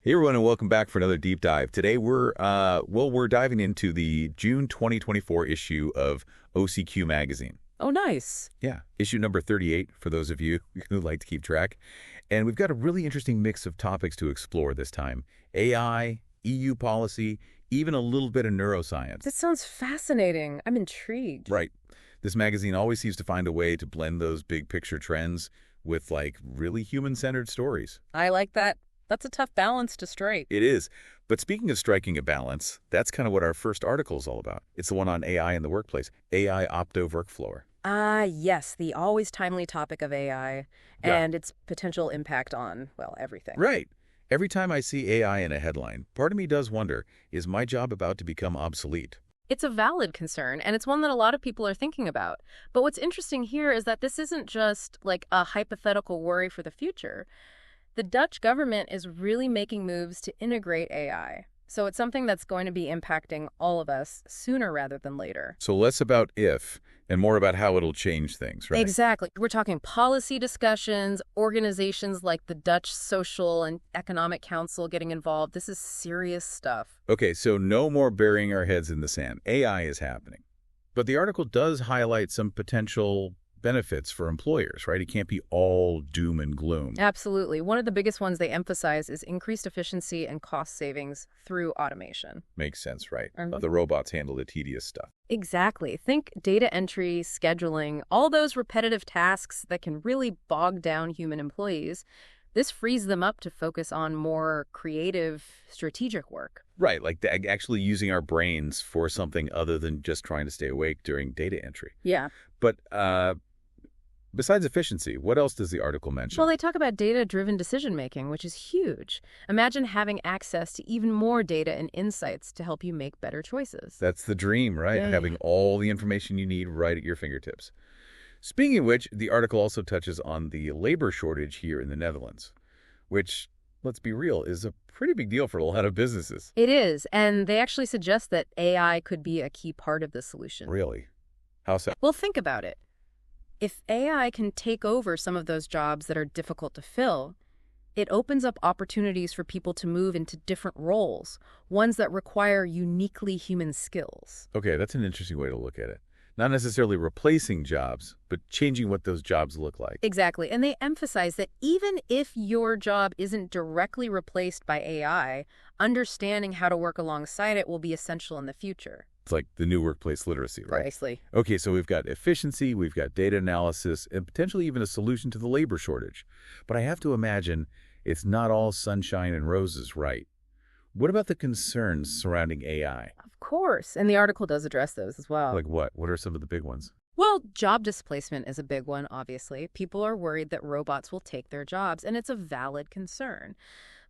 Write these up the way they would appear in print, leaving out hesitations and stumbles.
Hey everyone, and welcome back for another deep dive. Today we're diving into the June 2024 issue of OCQ magazine. Oh, nice. Yeah, issue number 38 for those of you who like to keep track. And we've got a really interesting mix of topics to explore this time. AI, EU policy, even a little bit of neuroscience. That sounds fascinating. I'm intrigued. Right. This magazine always seems to find a way to blend those big picture trends with really human-centered stories. I like that. That's a tough balance to strike. It is. But speaking of striking a balance, that's kind of what our first article is all about. It's the one on AI in the workplace, AI opto workflow. Ah, yes, the always timely topic of AI and its potential impact on, well, everything. Right. Every time I see AI in a headline, part of me does wonder, is my job about to become obsolete? It's a valid concern, and it's one that a lot of people are thinking about. But what's interesting here is that this isn't just like a hypothetical worry for the future. The Dutch government is really making moves to integrate AI. So it's something that's going to be impacting all of us sooner rather than later. So less about if and more about how it'll change things, right? Exactly. We're talking policy discussions, organizations like the Dutch Social and Economic Council getting involved. This is serious stuff. Okay, so no more burying our heads in the sand. AI is happening. But the article does highlight some potential benefits for employers, right? It can't be all doom and gloom. Absolutely. One of the biggest ones they emphasize is increased efficiency and cost savings through automation. Makes sense, right? Mhm. The robots handle the tedious stuff. Exactly. Think data entry, scheduling, all those repetitive tasks that can really bog down human employees. This frees them up to focus on more creative, strategic work. Right, like actually using our brains for something other than just trying to stay awake during data entry. Yeah. But besides efficiency, what else does the article mention? Well, they talk about data-driven decision-making, which is huge. Imagine having access to even more data and insights to help you make better choices. That's the dream, right? Yeah. Having all the information you need right at your fingertips. Speaking of which, the article also touches on the labor shortage here in the Netherlands, which, let's be real, is a pretty big deal for a lot of businesses. It is, and they actually suggest that AI could be a key part of the solution. Really? How so? Well, think about it. If AI can take over some of those jobs that are difficult to fill, it opens up opportunities for people to move into different roles, ones that require uniquely human skills. Okay, that's an interesting way to look at it. Not necessarily replacing jobs, but changing what those jobs look like. Exactly, and they emphasize that even if your job isn't directly replaced by AI, understanding how to work alongside it will be essential in the future. It's like the new workplace literacy, right? Precisely. Okay, so we've got efficiency, we've got data analysis, and potentially even a solution to the labor shortage. But I have to imagine it's not all sunshine and roses, right? What about the concerns surrounding AI? Of course, and the article does address those as well. Like what? What are some of the big ones? Well, job displacement is a big one, obviously. People are worried that robots will take their jobs, and it's a valid concern.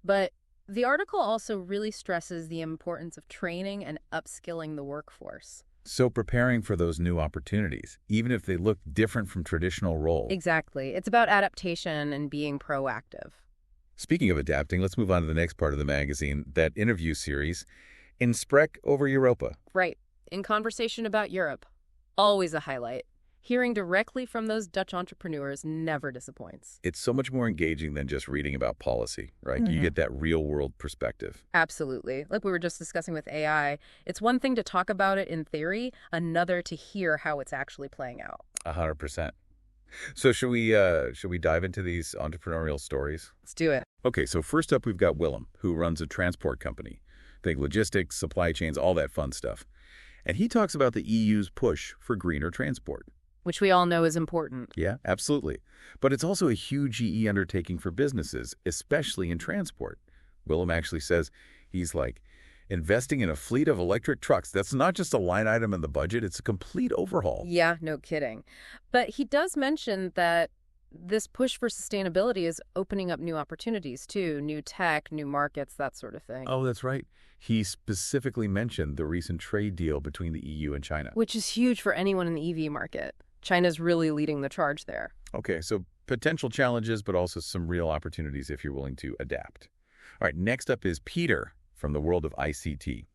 But the article also really stresses the importance of training and upskilling the workforce. So preparing for those new opportunities, even if they look different from traditional roles. Exactly. It's about adaptation and being proactive. Speaking of adapting, let's move on to the next part of the magazine, that interview series, In Sprek over Europa. Right. In conversation about Europe, always a highlight. Hearing directly from those Dutch entrepreneurs never disappoints. It's so much more engaging than just reading about policy, right? You get that real-world perspective. Absolutely. Like we were just discussing with AI, it's one thing to talk about it in theory, another to hear how it's actually playing out. 100%. So should we dive into these entrepreneurial stories? Let's do it. Okay, so first up we've got Willem, who runs a transport company. Think logistics, supply chains, all that fun stuff. And he talks about the EU's push for greener transport. Which we all know is important. Yeah, absolutely. But it's also a huge EE undertaking for businesses, especially in transport. Willem actually says he's investing in a fleet of electric trucks. That's not just a line item in the budget, it's a complete overhaul. Yeah, no kidding. But he does mention that this push for sustainability is opening up new opportunities too, new tech, new markets, that sort of thing. Oh, that's right. He specifically mentioned the recent trade deal between the EU and China. Which is huge for anyone in the EV market. China's really leading the charge there. Okay, so potential challenges, but also some real opportunities if you're willing to adapt. All right, next up is Peter from the world of ICT.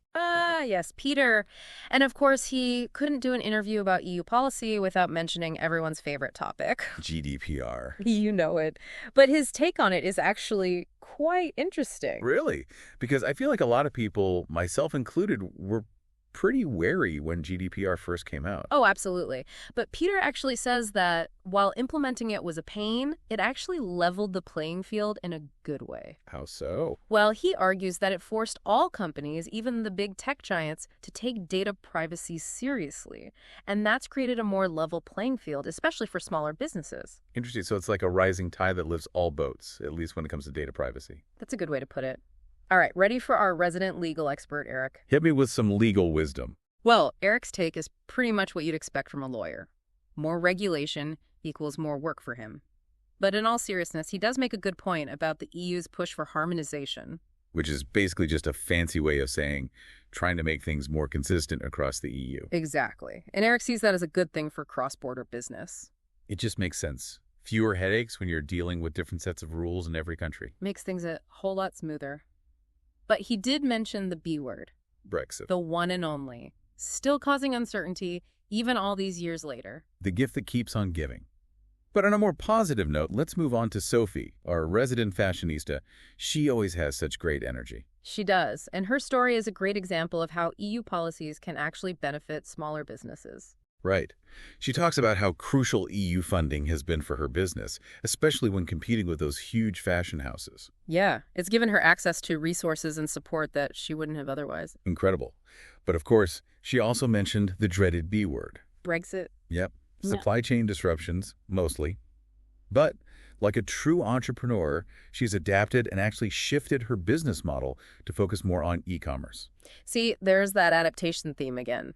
Yes, Peter. And of course, he couldn't do an interview about EU policy without mentioning everyone's favorite topic. GDPR. You know it. But his take on it is actually quite interesting. Really? Because I feel like a lot of people, myself included, were pretty wary when GDPR first came out. Oh, absolutely. But Peter actually says that while implementing it was a pain, it actually leveled the playing field in a good way. How so? Well, he argues that it forced all companies, even the big tech giants, to take data privacy seriously. And that's created a more level playing field, especially for smaller businesses. Interesting. So it's like a rising tide that lifts all boats, at least when it comes to data privacy. That's a good way to put it. All right, ready for our resident legal expert, Eric? Hit me with some legal wisdom. Well, Eric's take is pretty much what you'd expect from a lawyer. More regulation equals more work for him. But in all seriousness, he does make a good point about the EU's push for harmonization. Which is basically just a fancy way of saying trying to make things more consistent across the EU. Exactly. And Eric sees that as a good thing for cross-border business. It just makes sense. Fewer headaches when you're dealing with different sets of rules in every country. Makes things a whole lot smoother. But he did mention the B word. Brexit. The one and only. Still causing uncertainty, even all these years later. The gift that keeps on giving. But on a more positive note, let's move on to Sophie, our resident fashionista. She always has such great energy. She does, and her story is a great example of how EU policies can actually benefit smaller businesses. Right. She talks about how crucial EU funding has been for her business, especially when competing with those huge fashion houses. Yeah, it's given her access to resources and support that she wouldn't have otherwise. Incredible. But of course, she also mentioned the dreaded B word. Brexit. Yep. No. Supply chain disruptions, mostly. But like a true entrepreneur, she's adapted and actually shifted her business model to focus more on e-commerce. See, there's that adaptation theme again.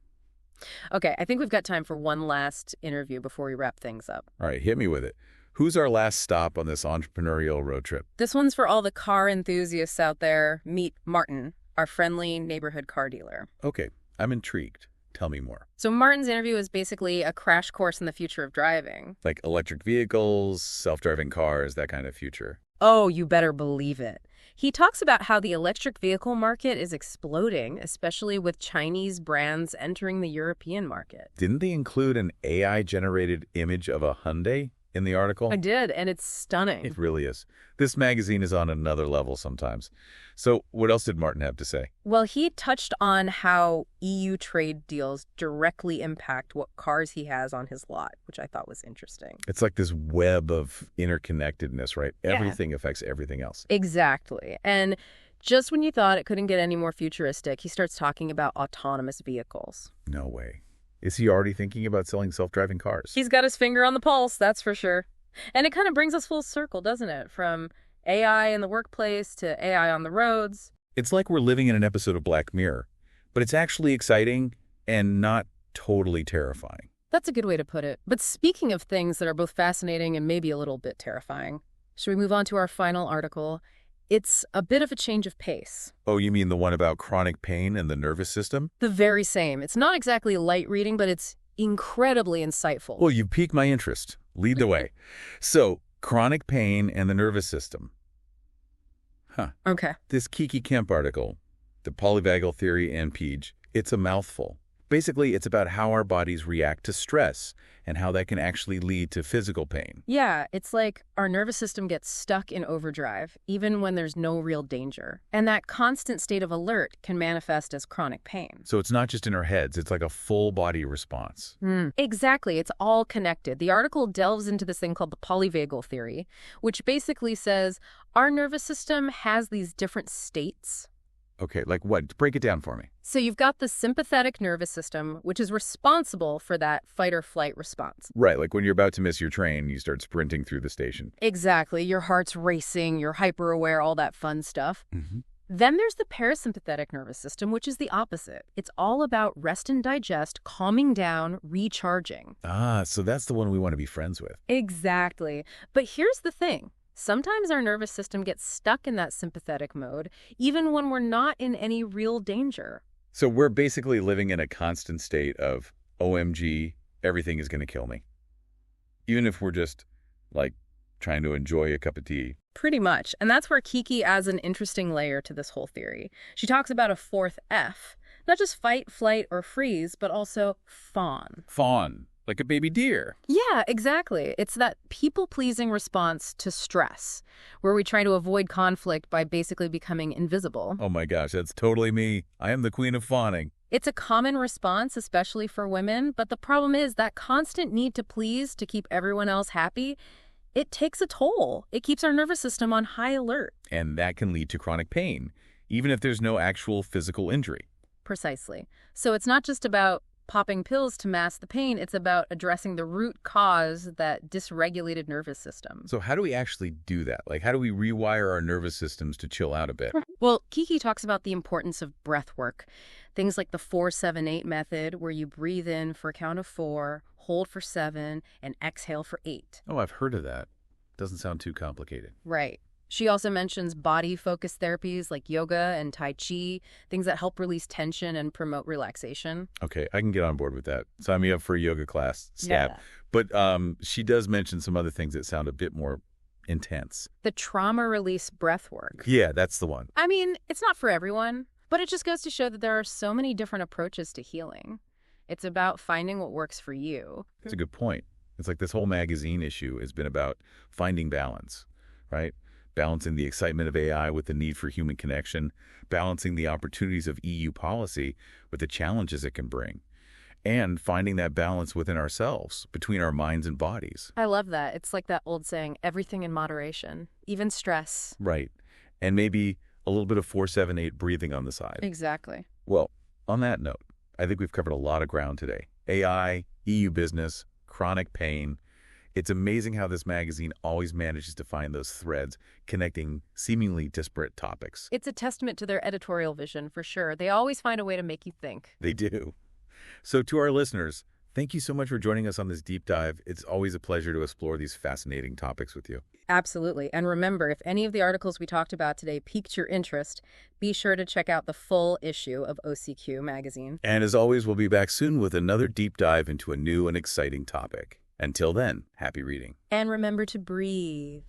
Okay, I think we've got time for one last interview before we wrap things up. All right, hit me with it. Who's our last stop on this entrepreneurial road trip? This one's for all the car enthusiasts out there. Meet Martin, our friendly neighborhood car dealer. Okay, I'm intrigued. Tell me more. So Martin's interview is basically a crash course in the future of driving. Like electric vehicles, self-driving cars, that kind of future. Oh, you better believe it. He talks about how the electric vehicle market is exploding, especially with Chinese brands entering the European market. Didn't they include an AI-generated image of a Hyundai in the article? I did, and it's stunning. It really is. This magazine is on another level sometimes. So what else did Martin have to say? Well, he touched on how EU trade deals directly impact what cars he has on his lot, which I thought was interesting. It's like this web of interconnectedness, right? Yeah. Everything affects everything else. Exactly. And just when you thought it couldn't get any more futuristic, he starts talking about autonomous vehicles. No way. Is he already thinking about selling self-driving cars? He's got his finger on the pulse, that's for sure. And it kind of brings us full circle, doesn't it? From AI in the workplace to AI on the roads. It's like we're living in an episode of Black Mirror, but it's actually exciting and not totally terrifying. That's a good way to put it. But speaking of things that are both fascinating and maybe a little bit terrifying, should we move on to our final article? It's a bit of a change of pace. Oh, you mean the one about chronic pain and the nervous system? The very same. It's not exactly light reading, but it's incredibly insightful. Well, you've piqued my interest. Lead the way. So, chronic pain and the nervous system. Huh. Okay. This Kiki Kemp article, the Polyvagal Theory and PEAG, it's a mouthful. Basically, it's about how our bodies react to stress and how that can actually lead to physical pain. Yeah, it's like our nervous system gets stuck in overdrive, even when there's no real danger. And that constant state of alert can manifest as chronic pain. So it's not just in our heads, it's like a full body response. Exactly, it's all connected. The article delves into this thing called the Polyvagal Theory, which basically says our nervous system has these different states. Okay, like what? Break it down for me. So you've got the sympathetic nervous system, which is responsible for that fight or flight response. Right, like when you're about to miss your train, you start sprinting through the station. Exactly. Your heart's racing, you're hyper aware, all that fun stuff. Then there's the parasympathetic nervous system, which is the opposite. It's all about rest and digest, calming down, recharging. Ah, so that's the one we want to be friends with. Exactly. But here's the thing. Sometimes our nervous system gets stuck in that sympathetic mode, even when we're not in any real danger. So we're basically living in a constant state of, OMG, everything is going to kill me. Even if we're just, like, trying to enjoy a cup of tea. Pretty much. And that's where Kiki adds an interesting layer to this whole theory. She talks about a fourth F. Not just fight, flight, or freeze, but also fawn. Fawn, like a baby deer. Yeah, exactly. It's that people-pleasing response to stress, where we try to avoid conflict by basically becoming invisible. Oh my gosh, that's totally me. I am the queen of fawning. It's a common response, especially for women, but the problem is that constant need to please to keep everyone else happy, it takes a toll. It keeps our nervous system on high alert. And that can lead to chronic pain, even if there's no actual physical injury. Precisely. So it's not just about popping pills to mask the pain, it's about addressing the root cause, that dysregulated nervous system. So how do we actually do that? Like, how do we rewire our nervous systems to chill out a bit? Well, Kiki talks about the importance of breath work. Things like the 4-7-8 method, where you breathe in for a count of 4, hold for 7, and exhale for 8. Oh, I've heard of that. Doesn't sound too complicated. Right. She also mentions body-focused therapies like yoga and Tai Chi, things that help release tension and promote relaxation. Okay, I can get on board with that. Sign me up for a yoga class. Stab. Yeah. But she does mention some other things that sound a bit more intense. The trauma release breath work. Yeah, that's the one. I mean, it's not for everyone, but it just goes to show that there are so many different approaches to healing. It's about finding what works for you. That's a good point. It's like this whole magazine issue has been about finding balance, right? Balancing the excitement of AI with the need for human connection, balancing the opportunities of EU policy with the challenges it can bring, and finding that balance within ourselves, between our minds and bodies. I love that. It's like that old saying, everything in moderation, even stress. Right. And maybe a little bit of 4-7-8 breathing on the side. Exactly. Well, on that note, I think we've covered a lot of ground today. AI, EU business, chronic pain. It's amazing how this magazine always manages to find those threads connecting seemingly disparate topics. It's a testament to their editorial vision, for sure. They always find a way to make you think. They do. So to our listeners, thank you so much for joining us on this deep dive. It's always a pleasure to explore these fascinating topics with you. Absolutely. And remember, if any of the articles we talked about today piqued your interest, be sure to check out the full issue of OCQ magazine. And as always, we'll be back soon with another deep dive into a new and exciting topic. Until then, happy reading. And remember to breathe.